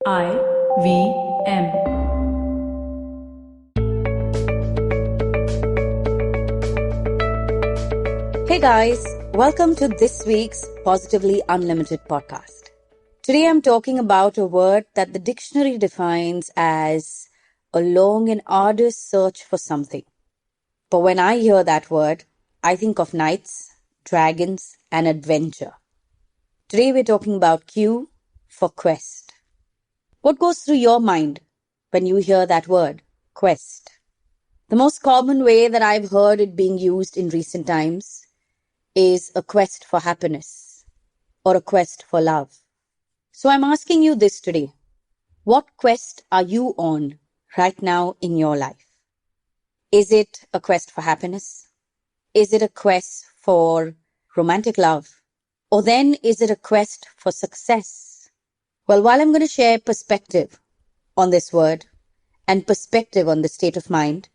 IVM. Hey guys, welcome to this week's Positively Unlimited podcast. Today I'm talking about a word that the dictionary defines as a long and arduous search for something. But when I hear that word, I think of knights, dragons, and adventure. Today we're talking about Q for quest. What goes through your mind when you hear that word, quest? The most common way that I've heard it being used in recent times is a quest for happiness or a quest for love. So I'm asking you this today. What quest are you on right now in your life? Is it a quest for happiness? Is it a quest for romantic love? Or then is it a quest for success? Well, while I'm going to share perspective on this word and perspective on the state of mind,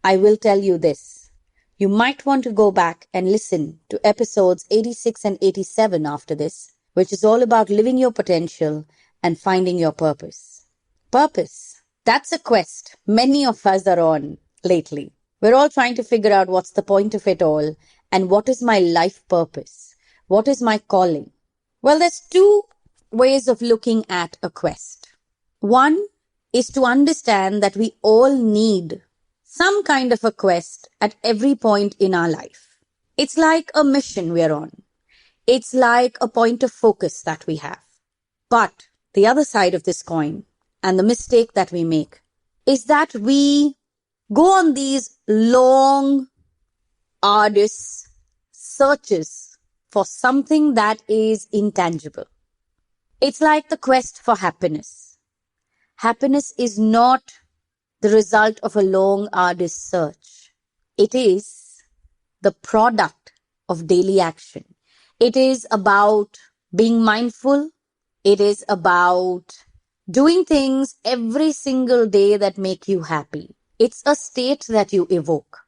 I will tell you this. You might want to go back and listen to episodes 86 and 87 after this, which is all about living your potential and finding your purpose. Purpose. That's a quest many of us are on lately. We're all trying to figure out what's the point of it all and what is my life purpose? What is my calling? Well, there's two ways of looking at a quest. One is to understand that we all need some kind of a quest at every point in our life. It's like a mission we're on. It's like a point of focus that we have. But the other side of this coin, and the mistake that we make, is that we go on these long, arduous searches for something that is intangible. It's like the quest for happiness. Happiness is not the result of a long, arduous search. It is the product of daily action. It is about being mindful. It is about doing things every single day that make you happy. It's a state that you evoke.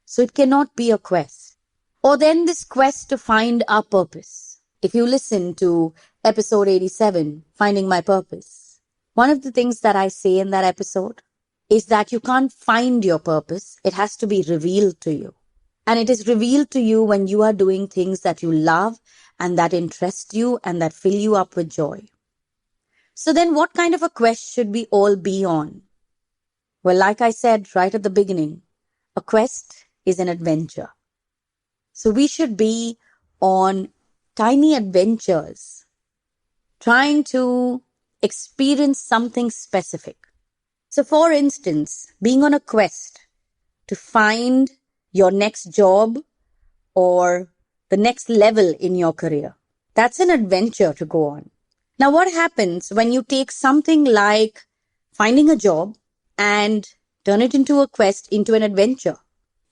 So it cannot be a quest. Or then this quest to find our purpose. If you listen to episode 87, Finding My Purpose, one of the things that I say in that episode is that you can't find your purpose. It has to be revealed to you. And it is revealed to you when you are doing things that you love and that interest you and that fill you up with joy. So then what kind of a quest should we all be on? Well, like I said right at the beginning, a quest is an adventure. So we should be on tiny adventures, trying to experience something specific. So for instance, being on a quest to find your next job or the next level in your career, that's an adventure to go on. Now, what happens when you take something like finding a job and turn it into a quest, into an adventure?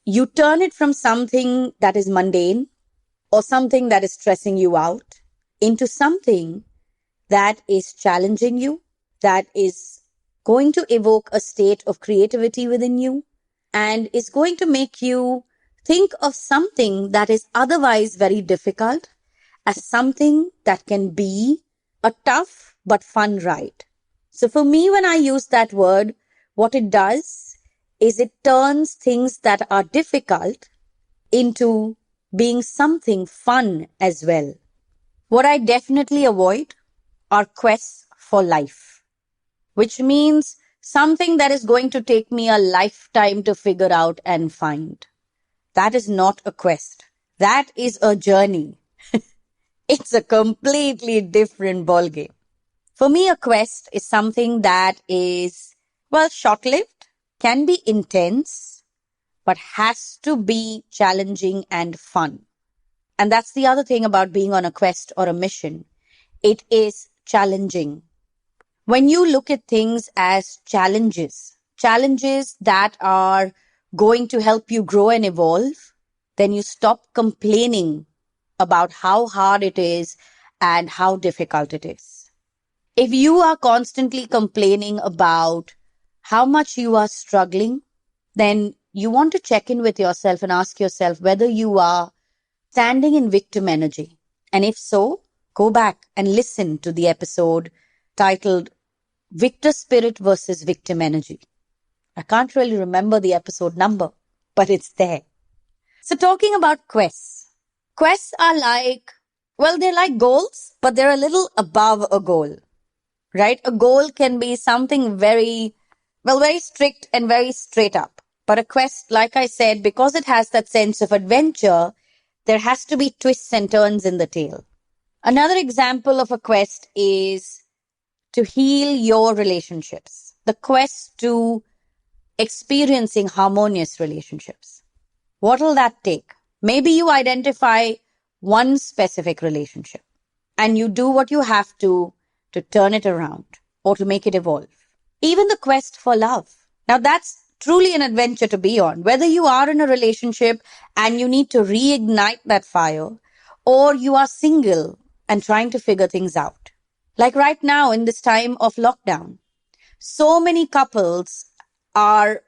You turn it from something that is mundane or something that is stressing you out into something that is challenging you, that is going to evoke a state of creativity within you, and is going to make you think of something that is otherwise very difficult as something that can be a tough but fun ride. So for me, when I use that word, what it does is it turns things that are difficult into being something fun as well. What I definitely avoid are quests for life, which means something that is going to take me a lifetime to figure out and find. That is not a quest. That is a journey. It's a completely different ballgame. For me, a quest is something that is, well, short-lived, can be intense, but has to be challenging and fun. And that's the other thing about being on a quest or a mission. It is challenging. When you look at things as challenges that are going to help you grow and evolve, then you stop complaining about how hard it is and how difficult it is. If you are constantly complaining about how much you are struggling, then you want to check in with yourself and ask yourself whether you are standing in victim energy. And if so, go back and listen to the episode titled Victor spirit versus victim energy. I can't really remember the episode number, but it's there. So talking about quests. Quests are they're like goals, but they're a little above a goal, right? A goal can be something very strict and very straight up. But a quest, like I said, because it has that sense of adventure, there has to be twists and turns in the tale. Another example of a quest is to heal your relationships. The quest to experiencing harmonious relationships. What will that take? Maybe you identify one specific relationship and you do what you have to turn it around or to make it evolve. Even the quest for love. Now that's truly an adventure to be on. Whether you are in a relationship and you need to reignite that fire, or you are single and trying to figure things out. Like right now in this time of lockdown, so many couples are,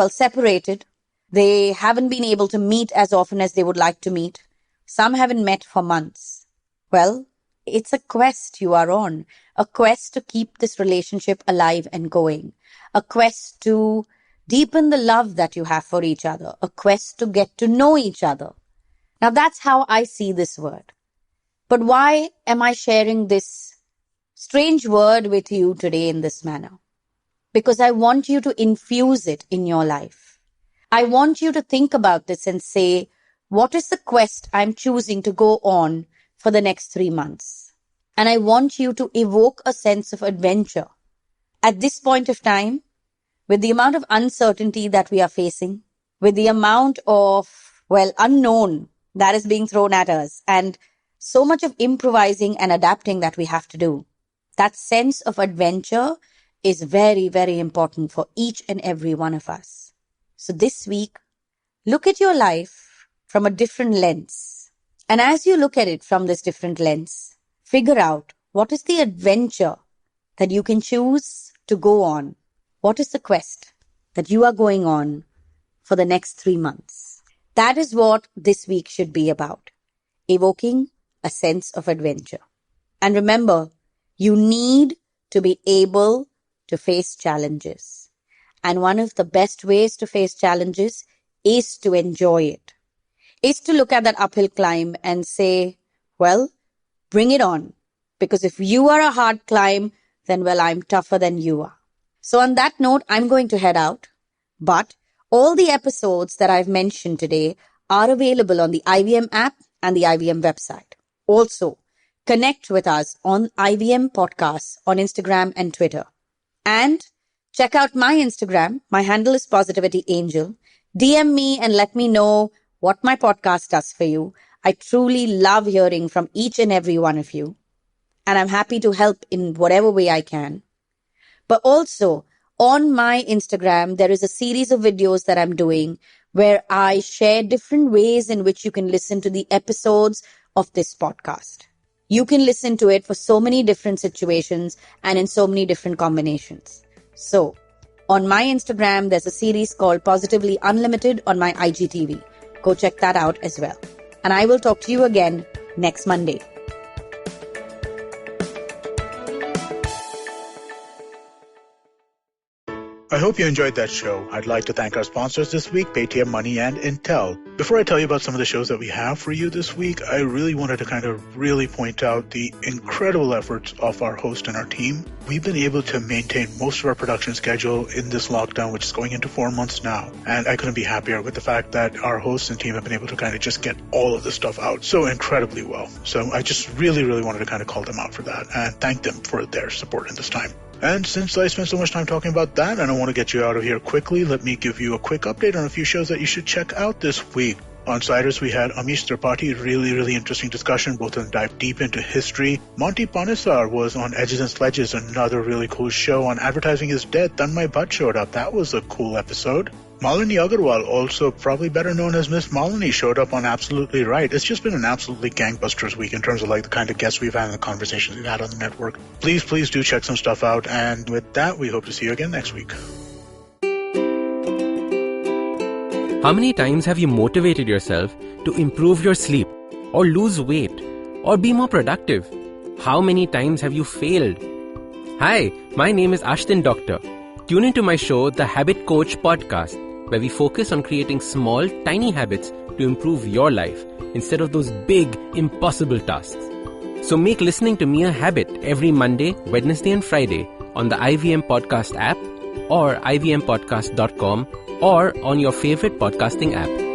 separated. They haven't been able to meet as often as they would like to meet. Some haven't met for months. Well, it's a quest you are on, a quest to keep this relationship alive and going, a quest to deepen the love that you have for each other, a quest to get to know each other. Now that's how I see this word. But why am I sharing this strange word with you today in this manner? Because I want you to infuse it in your life. I want you to think about this and say, what is the quest I'm choosing to go on for the next 3 months? And I want you to evoke a sense of adventure. At this point of time, with the amount of uncertainty that we are facing, with the amount of, unknown that is being thrown at us, and so much of improvising and adapting that we have to do, that sense of adventure is very, very important for each and every one of us. So this week, look at your life from a different lens. And as you look at it from this different lens, figure out what is the adventure that you can choose to go on. What is the quest that you are going on for the next 3 months? That is what this week should be about. Evoking a sense of adventure. And remember, you need to be able to face challenges. And one of the best ways to face challenges is to enjoy it. Is to look at that uphill climb and say, bring it on. Because if you are a hard climb, then I'm tougher than you are. So on that note, I'm going to head out. But all the episodes that I've mentioned today are available on the IVM app and the IVM website. Also, connect with us on IVM Podcasts on Instagram and Twitter. And check out my Instagram. My handle is Positivity Angel. DM me and let me know what my podcast does for you. I truly love hearing from each and every one of you. And I'm happy to help in whatever way I can. But also, on my Instagram, there is a series of videos that I'm doing where I share different ways in which you can listen to the episodes of this podcast. You can listen to it for so many different situations and in so many different combinations. So, on my Instagram, there's a series called Positively Unlimited on my IGTV. Go check that out as well. And I will talk to you again next Monday. I hope you enjoyed that show. I'd like to thank our sponsors this week, Paytm Money and Intel. Before I tell you about some of the shows that we have for you this week, I really wanted to really point out the incredible efforts of our host and our team. We've been able to maintain most of our production schedule in this lockdown, which is going into 4 months now. And I couldn't be happier with the fact that our hosts and team have been able to just get all of this stuff out so incredibly well. So I just really, really wanted to call them out for that and thank them for their support in this time. And since I spent so much time talking about that, and I want to get you out of here quickly, let me give you a quick update on a few shows that you should check out this week. On Siders, we had Amish Tripathi, really, really interesting discussion, both of them dive deep into history. Monty Panesar was on Edges and Sledges, another really cool show. On Advertising is Dead, Tanmay Bhatt showed up. That was a cool episode. Malini Agarwal, also probably better known as Miss Malini, showed up on Absolutely Right. It's just been an absolutely gangbusters week in terms of the kind of guests we've had and the conversations we've had on the network. Please do check some stuff out. And with that, we hope to see you again next week. How many times have you motivated yourself to improve your sleep or lose weight or be more productive? How many times have you failed? Hi, my name is Ashton Doctor. Tune into my show, The Habit Coach Podcast, where we focus on creating small, tiny habits to improve your life instead of those big, impossible tasks. So make listening to me a habit every Monday, Wednesday, and Friday on the IVM Podcast app or ivmpodcast.com or on your favorite podcasting app.